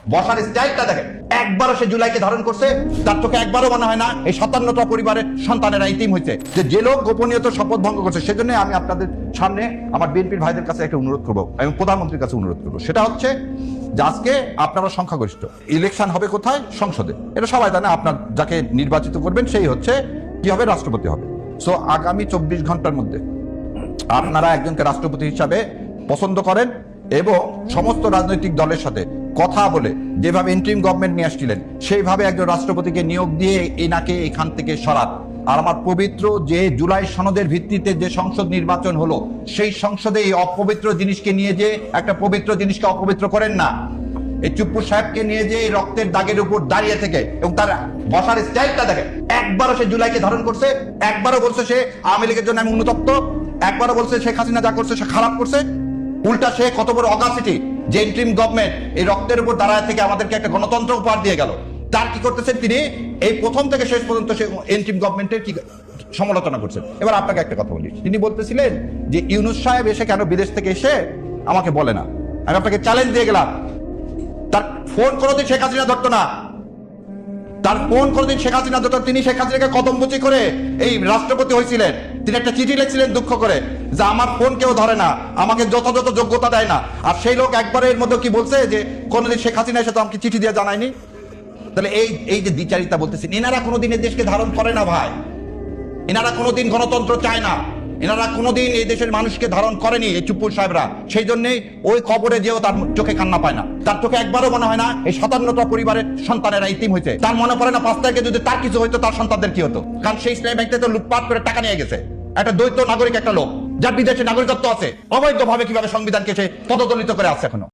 বসার স্টাইলটা দেখেন, একবারও সে জুলাইকে ধারণ করছে, তার চোখে একবারও মনে হয় না এই 57টা পরিবারের সন্তানেরা ইতিম হয়েছে, যে লোক গোপনীয়তার শপথ ভঙ্গ করছে। সেজন্য আমি আপনাদের সামনে আমার বিএনপির ভাইদের কাছে একটা অনুরোধ করবো এবং প্রধানমন্ত্রীর কাছে অনুরোধ করবো। সেটা হচ্ছে যে আজকে আপনারা সংখ্যাগরিষ্ঠ, ইলেকশন হবে কোথায়? সংসদে। এটা সবাই জানে, আপনার যাকে নির্বাচিত করবেন সেই হচ্ছে কি হবে, রাষ্ট্রপতি হবে। সো আগামী 24 ঘন্টার মধ্যে আপনারা একজনকে রাষ্ট্রপতি হিসাবে পছন্দ করেন এবং সমস্ত রাজনৈতিক দলের সাথে কথা বলে যেভাবে ইন্টারিম গভর্নমেন্ট নিয়ে আসছিলেন সেইভাবে একজন রাষ্ট্রপতিকে নিয়োগ দিয়ে এনাকে এখান থেকে সরান। আর আমার পবিত্র যে জুলাই সনদের ভিত্তিতে যে সংসদ নির্বাচন হলো, সেই সংসদে এই অপবিত্র জিনিসকে নিয়ে যে একটা পবিত্র জিনিসকে অপবিত্র করেন না। এই চুপ্পু সাহেবকে নিয়ে যে রক্তের দাগের উপর দাঁড়িয়ে থেকে এবং তার বসার স্টাইলটা দেখে, একবারও সে জুলাইকে ধারণ করছে, একবারও বলছে সে আওয়ামী লীগের জন্য আমি অনুতপ্ত, একবারও বলছে শেখ হাসিনা যা করছে সে খারাপ করছে। উল্টা সে কত বড় অগাসিটি যে ইন্টারিম গভর্নমেন্ট এই রক্তের উপর দাঁড়ায় থেকে আমাদেরকে একটা গণতন্ত্র উপহার দিয়ে গেল, তার কি করতেছেন তিনি এই প্রথম থেকে শেষ পর্যন্ত সে ইন্টারিম গভর্নমেন্টের কি সমালোচনা করছেন। এবার আপনাকে একটা কথা বলি, তিনি বলতেছিলেন যে ইউনূস সাহেব এসে কেন বিদেশ থেকে এসে আমাকে বলে না। আমি আপনাকে চ্যালেঞ্জ দিয়ে গেলাম, তার ফোন কোনোদিন শেখ হাসিনা ধরতো না, তার ফোন কোনোদিন শেখ হাসিনা ধরতো। তিনি শেখ হাসিনাকে কদমবুচি করে এই রাষ্ট্রপতি হয়েছিলেন। তিনি একটা চিঠি লিখছিলেন দুঃখ করে যে আমার ফোন কেউ ধরে না, আমাকে যথাযথ যোগ্যতা দেয় না। আর সেই লোক একবারের মধ্যে কি বলছে যে কোনোদিন শেখ হাসিনা এসে তো আমাকে চিঠি দিয়ে জানায়নি। তাহলে এই যে দ্বিচারিতা বলতেছেন, এনারা কোনোদিন এই দেশকে ধারণ করে না ভাই, এনারা কোনোদিন গণতন্ত্র চায় না, এনারা কোনোদিন এই দেশের মানুষকে ধারণ করেনি এই চুপ্পু সাহেবরা। সেই জন্যই ওই কবরে যেও তার চোখে কান্না পায় না, তার চোখে একবারও মনে হয় না এই 57টা পরিবারের সন্তানেরা ইতিম হয়েছে। তার মনে পড়ে না 5 তারিখে যদি তার কিছু হইতো তার সন্তানদের কি হতো। কারণ সেই ইসলামী ব্যাংক থেকে তো লুটপাট করে টাকা নিয়ে গেছে একটা দ্বৈত নাগরিক, একটা লোক যার বিদেশে নাগরিকত্ব আছে, অবৈধভাবে কিভাবে সংবিধানকে সে পদদলিত করে আছে এখনো।